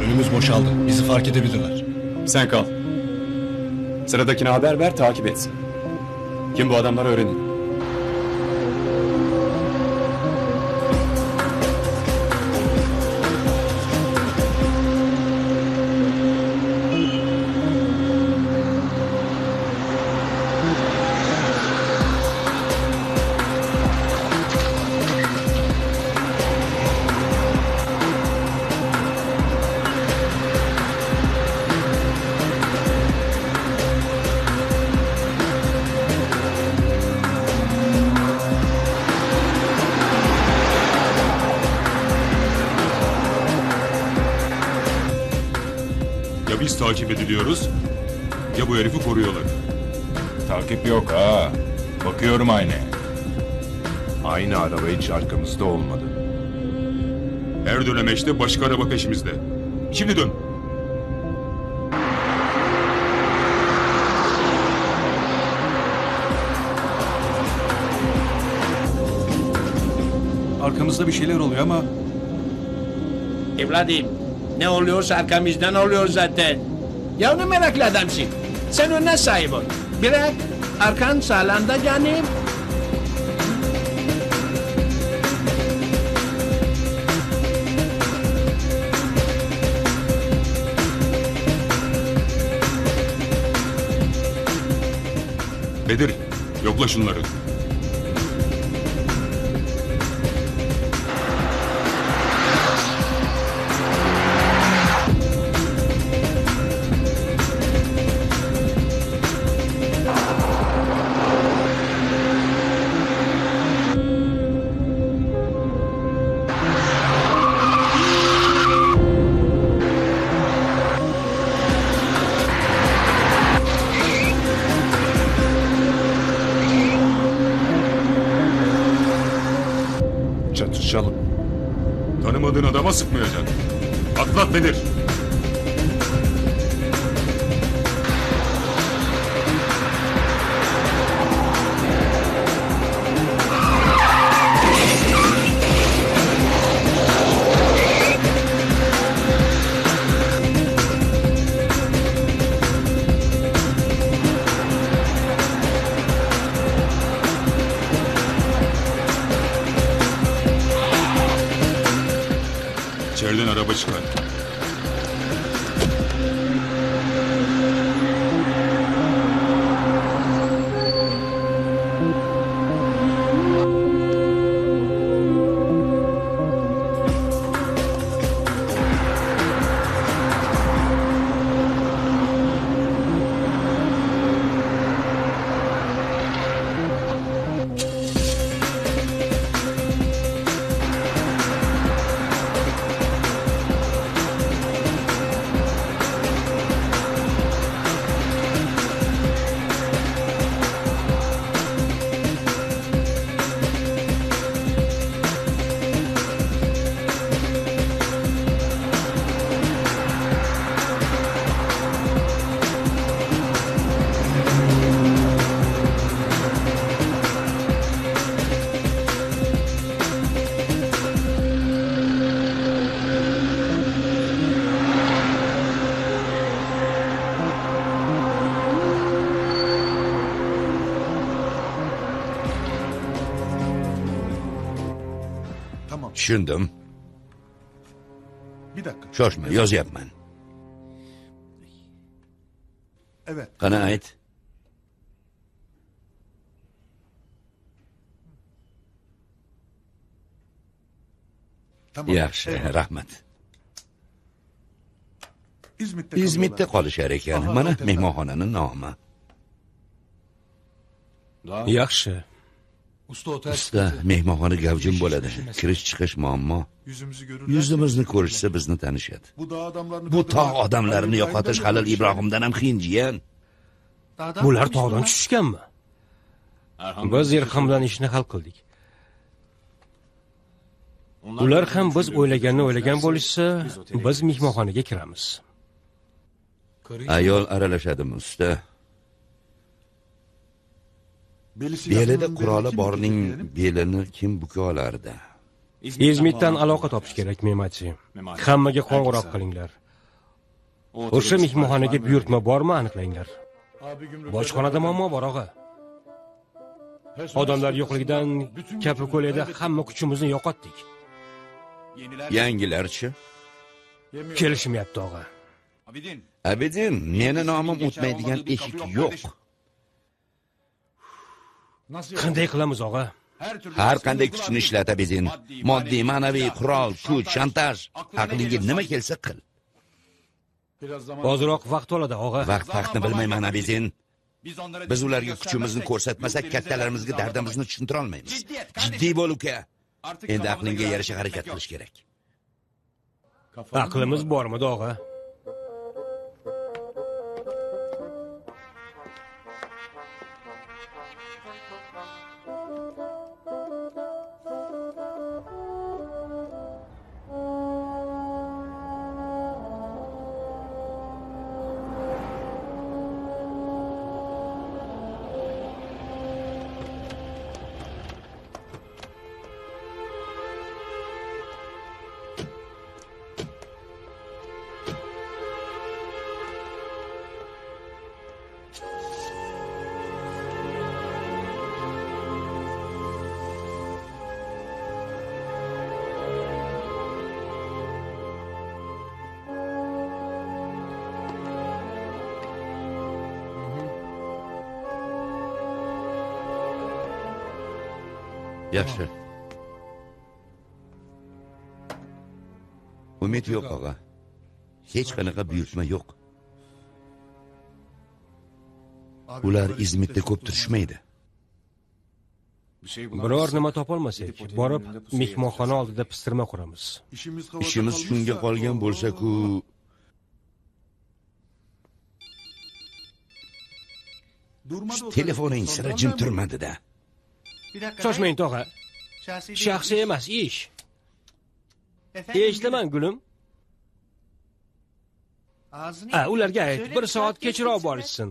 Önümüz boşaldı. Bizi fark edebilirler. Sen kal. Sıradakine haber ver, takip etsin. Kim bu adamlar öğrenin. Ya biz takip ediliyoruz ya bu herifi koruyorlar. Takip yok ha. Bakıyorum aynaya. Aynı araba hiç arkamızda olmadı. Her dönemeçte başka araba peşimizde. Şimdi dön. Arkamızda bir şeyler oluyor ama... Evladım, ne oluyorsa arkamızdan oluyor zaten. Ya ne meraklı adamsın. Sen önüne sahip ol. Bırak, arkan sağlamda canım. Bedir, yokla şunları. Çatışalım. Tanımadığın adama sıkmayacaksın. Atlat Bedir. İçeriden araba çıkar. Tushundim. Bir dakika. Shoshma, yozyapman. Evet. Qani ayt. Tamam. Yaxshi, rahmat. İzmit'te qolishar ekan. Mana Otel. mehmonxonaning nomi. yaxshi. usta, mehmonxona gavjum bo'ladi. Kirish chiqish muammo. Yuzimizni ko'rishsa bizni tanishadi. Bu tog' odamlarini yo'qotish Halil Ibrohimdan ham qiyin jiyan. Bular tog'dan tushishganmi? Biz Erxon bilan ishni hal qildik. Ular ham biz o'ylaganni o'ylagan bo'lishsa, biz mehmonxonaga kiramiz. Ayol aralashadimi, usta? Belida quroli borning belini kim buka olardi? Izmitdan aloqa topish kerak, Memati. Hammaga qo'ng'iroq qilinglar. O'sha mehmonxonaga buyurtma bormi, aniqlanglar. Bojxonada muammo bor, og'a. Odamlar yo'qligidan Kapako'lda hamma kuchimizni yo'qotdik. Yangilarchi? Kelishmayapti, og'a. Abidin, meni nomim o'tmaydigan eshik yo'q. Qanday qilamiz, og'a? Har qanday kuchni ishlat, Abidin. Moddiy, ma'naviy, qurol, kuch, shantaj, aqlingga nima kelsa qil. Ozroq vaqt oladi, og'a. Vaqtni bilmayman, Abidin. Biz ularga kuchimizni ko'rsatmasak, kattalarimizga dardimizni tushuntira olmaymiz. Jiddiy bo'l, uka. Endi aqlingga yarasha harakat qilish kerak. Aqlimiz bormi, og'a? Yaxshi. Umid yo'q, og'a. Hech qanaqa buyurtma yo'q. Ular Izmitda ko'p turishmaydi. Biror nima topolmasak, borib mehmonxona oldida pistirma quramiz. Ishimiz shunga qolgan bo'lsa-ku, telefoning sira jim turmadi-da. Shoshmang, tog'a. Shaxsiy emas, ish. Eshitaman, gulim. Ularga ayt, 1 soat kechroq borishsin.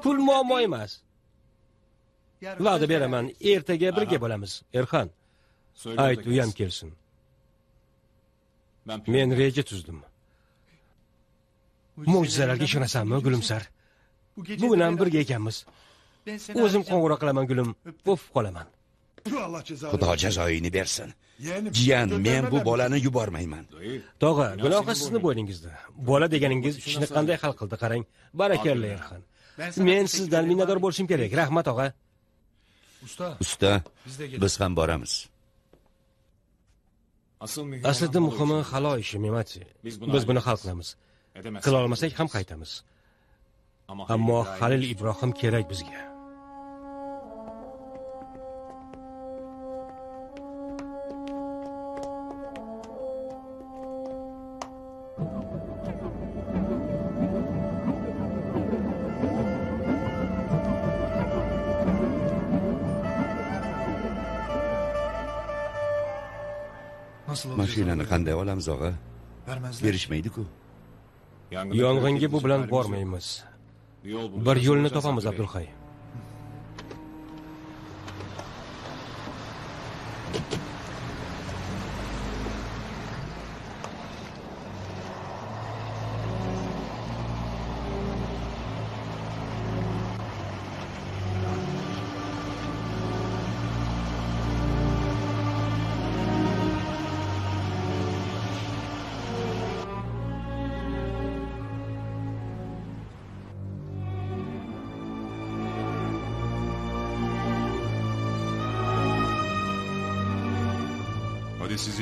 Pul muammo emas. Va'da beraman, ertaga birga bo'lamiz. Erxon, ayt, u ham kelsin. Men reja tuzdim. Mo'jizalarga ishonasanmi, Gulumsar? Bugun ham birga ekanmiz. O'zim qo'ng'iroq qilaman, gulim. O'f qolaman. Xudo jazoyini bersin. Jiyan, men bu bolani yubormayman. Tog'a, gunohi sizni bo'yningizda. Bola deganingiz ishni qanday hal qildi, qarang. Barakalla, Erxon. Men sizdan minnatdor bo'lishim kerak. Rahmat, tog'a. Usta, biz ham boramiz. Aslida muhimi halol ishi, Memati. Biz buni hal qilamiz. Qila olmasak ham qaytamiz. Ammo Halil Ibrohim kerak bizga. Mashinani qanday olamiz, og'a? Berishmaydi-ku. Yong'inga bu bilan bormaymiz. Bir yo'lni topamiz, Abdulhay.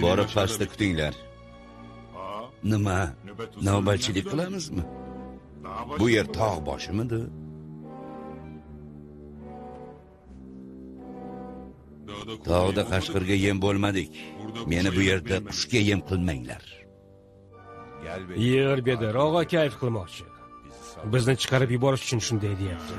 Borib pastda kutinglar. Nima? Navbatchilik qilamizmi? Bu yer tog' boshimidi? Tog'da qashqirga yem bo'lmadik. Meni bu yerda qushga yem qilmanglar. Yer Bedir og'a kayf qilmoqchi. Bizni chiqarib yuborish uchun shunday deyapti.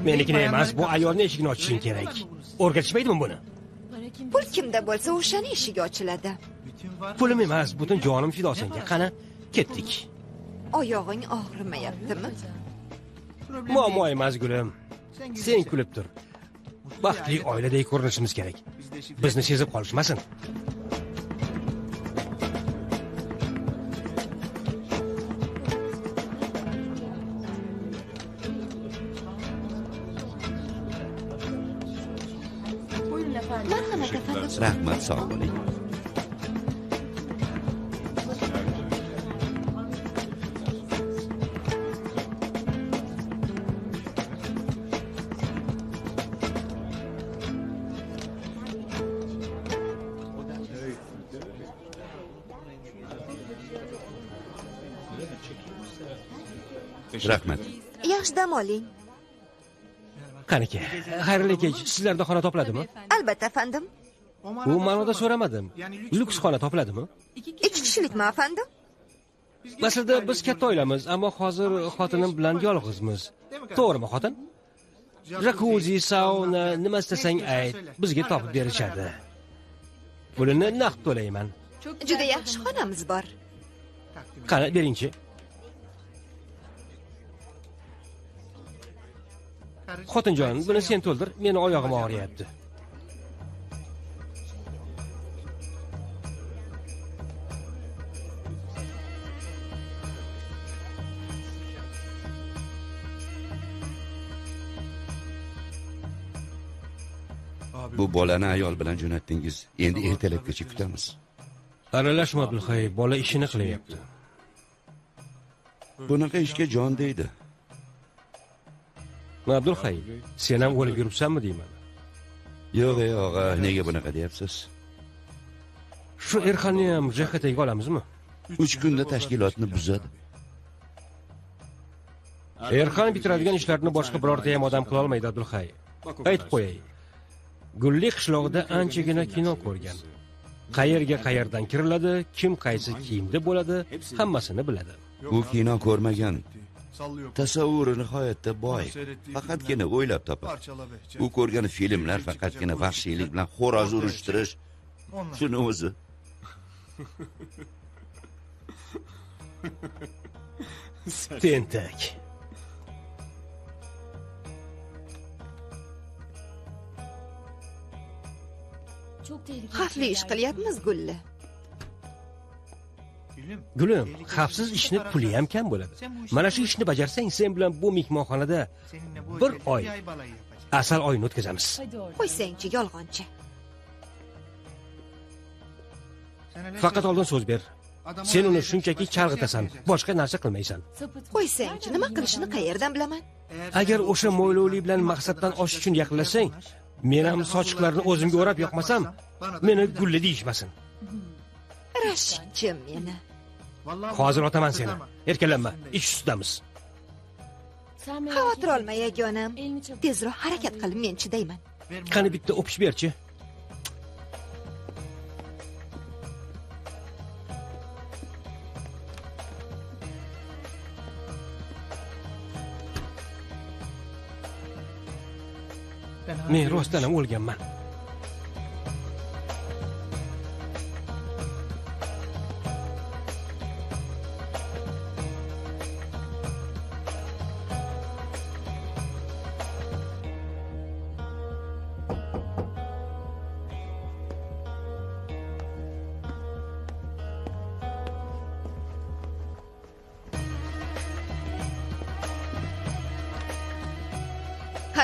Menikini emas, bu ayolni eshigini ochishing kerak. O'rgatishmaydimi buni? Pul kimda bo'lsa, o'shani eshigi ochiladi. Pulim emas, butun jonim fido senga. Qani, ketdik. Oyog'ing og'rimayaptimi? Muammo emas, gulim. Sen kulib tur. Baxtli oiladek ko'rinishimiz kerak. Bizni sezib qolishmasin. Rahmat, sog' bo'ling. Rahmat. Yaxshi dam oling. Qaniki, xayrli kech. Sizlarda xona topiladimi? Albatta, afandim. U ma'noda so'ramadim. Lyuks xona topiladimi? 2 kishilikmi, afandim? Aslida biz katta oilamiz, ammo hozir xotinim bilan yolg'izmiz. To'g'rimi, xotin? Jacuzzi, sauna, nima istasang ayt, bizga topib berishadi. Pulini naqd to'layman. Juda yaxshi xonamiz bor. Qani, beringchi. Xotinjon, buni sen to'ldir, meni oyog'im og'riyapti. Bu bolani ayol bilan jo'natdingiz. Endi ertalabgacha kutamiz. Aralashma, Abdulhay, bola ishini qilyapti. Bunaqa ishga jon deydi. Abdulhay, sen ham o'lib yuribsanmi deyman. Yo'q, og'a, nega bunaqa deyapsiz? Shu Erxonni ham JXTga olamizmi? 3 kunda tashkilotni buzadi. Erxon bitiradigan ishlarni boshqa birorta ham odam qila olmaydi, Abdulhay. Aytib qo'yay. Gulli qishlog'ida anchagina kino ko'rgan. Qayerdan kiriladi, kim qaysi kiyimda bo'ladi, hammasini biladi. U kino ko'rmagan. Tasavvuri nihoyatda boy. Faqatgina o'ylab topadi. U ko'rgan filmlar faqatgina vahshiylik bilan xo'roz urishtirish. Shuni o'zi. Tentak. Xavfli ish qilyapmiz, Gulli. Gulim, xavfsiz ishni puli ham kam bo'ladi. Mana shu ishni bajarsang, sen bilan bu mehmonxonada 1 oy asal oyini o'tkazamiz. Qo'ysangchi, yolg'onchi. Faqat oldin so'z ber. Sen uni shunchaki chalg'itasan, boshqa narsa qilmaysan. Qo'ysangchi, nima qilishini qayerdan bilaman? Agar o'sha mo'ylovlik bilan maqsaddan oshish uchun yaqinlashsang, men ham sochiqlarni o'zimga o'rab yoqmasam, meni Gulli deyishmasin. Rashidchi meni. Hozir otaman seni. Erkalanma, ish ustidamiz. Xavotir olma, yagonam. Tezroq harakat qilib, men chidayman. Qani bitta o'pish berchi. Men rostdan ham o'lganman.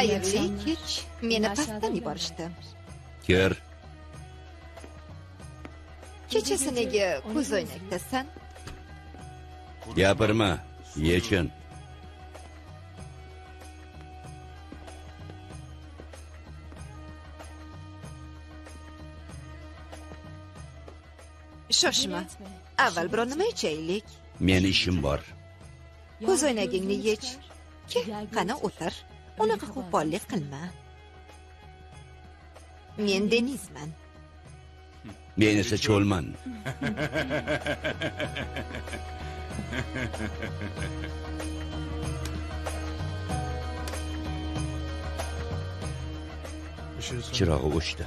Xayrli kech. Meni pastdan yuborishdi. Kir. Kechasi nega ko'zoynakdasan? Gapirma, yechin. Shoshma. Avval biror nima ichaylik. Men ishim bor. Ko'zoynagingni yech. Qani o'tir. Unaqa qo'pollik qilma. Men Denizman. Men esa cho'lman. Chirog'i o'chdi.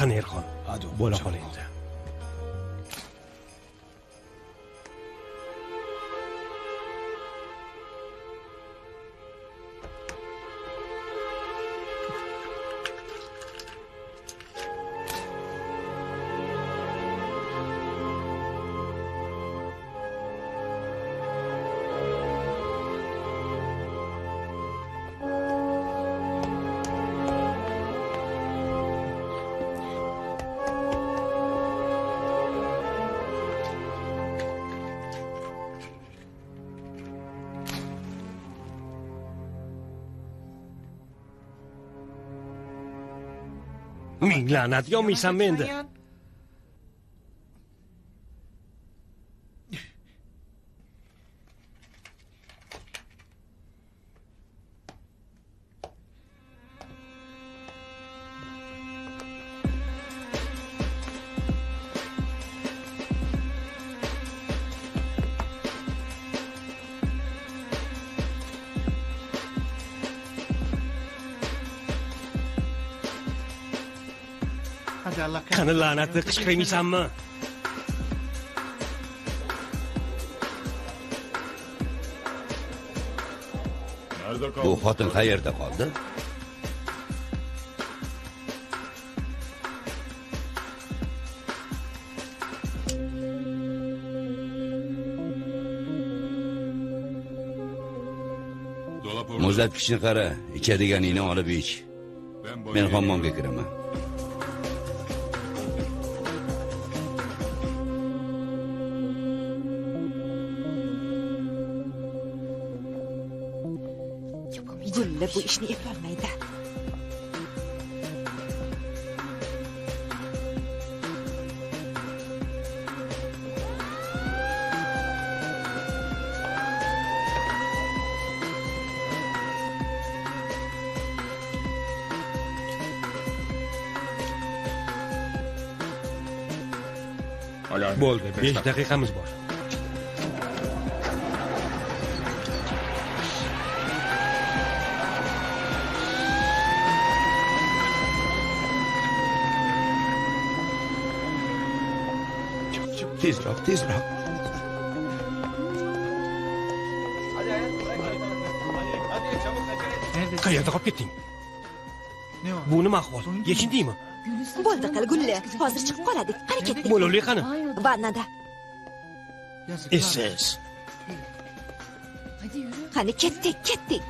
Qani Erxon, bo'la qol endi. Ming la'nat, yonmaysanmi endi? Qani la'natni qichqirmaysanmi? Bu xotin qayerda qoldi? Muzlatgichni qara, ichadiganingni olib ich. Men hammomga kiraman. Gulla bu ishni eplolmaydi. Bo'ldi, 5 daqiqamiz bor. Tezroq. Qayerda qolib ketding? Bu nima ahvol? Yechindingmi? Bo'ldi qil Gulla. Hozir chiqib qoladik. Qani ketdik. Bo'loli qani? Vannada. Esiz. Qani ketdik.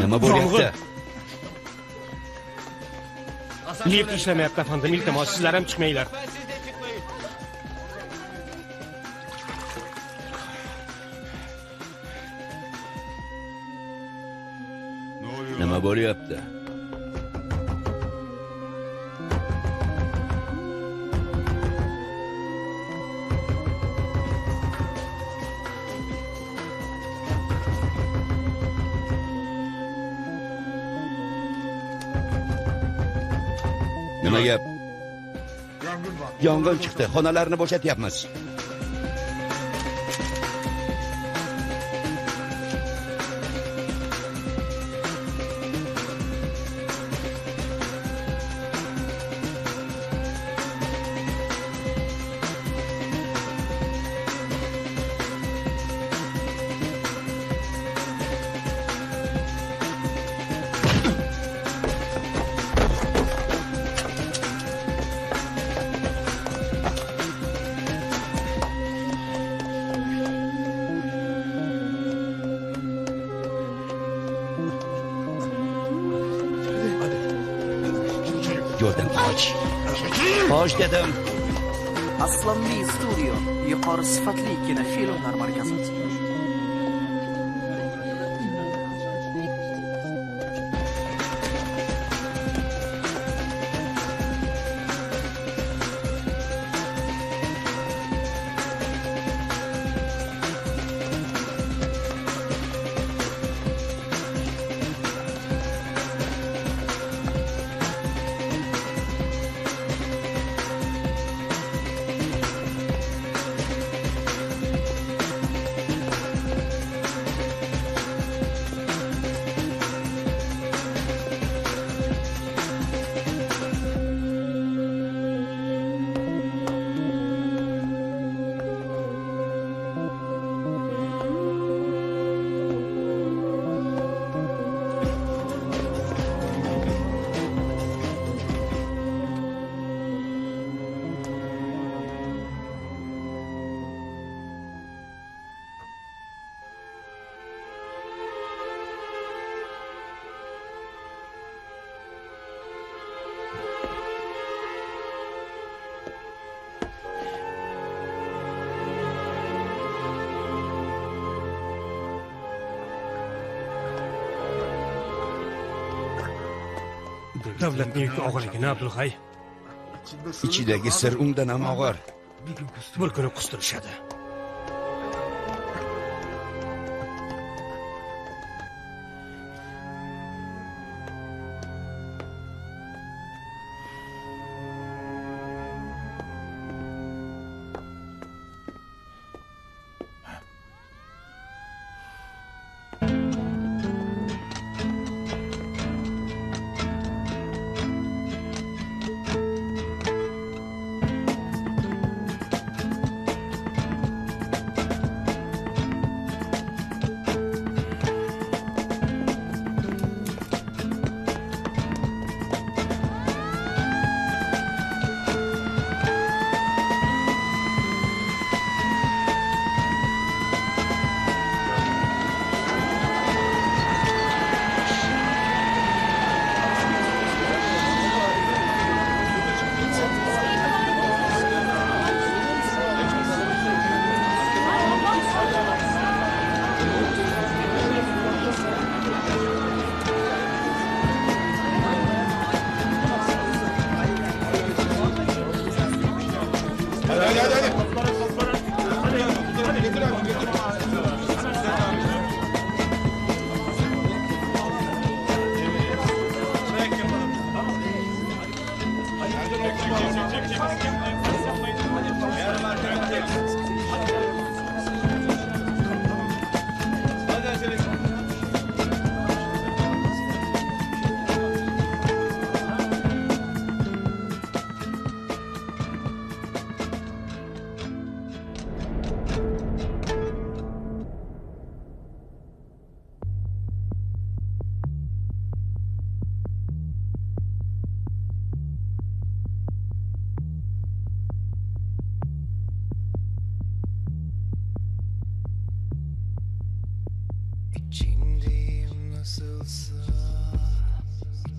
Nima bo'lyapti? Lift ishlamayapti, afandim. Iltimos, sizlar ham chiqmanglar. Nima bo'lyapti? Nima gap? Yong'in chiqdi. Xonalarni bo'shatyapmiz. Jordan, qoch dedim. Aslanli studio yuqori sifatli kinofilmlar markazi. Davlatning yuki og'irligini Abdulhay. Ichidagi sir undan ham og'ir. Bir kuni qustirishadi.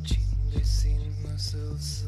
İçimdesin nasılsa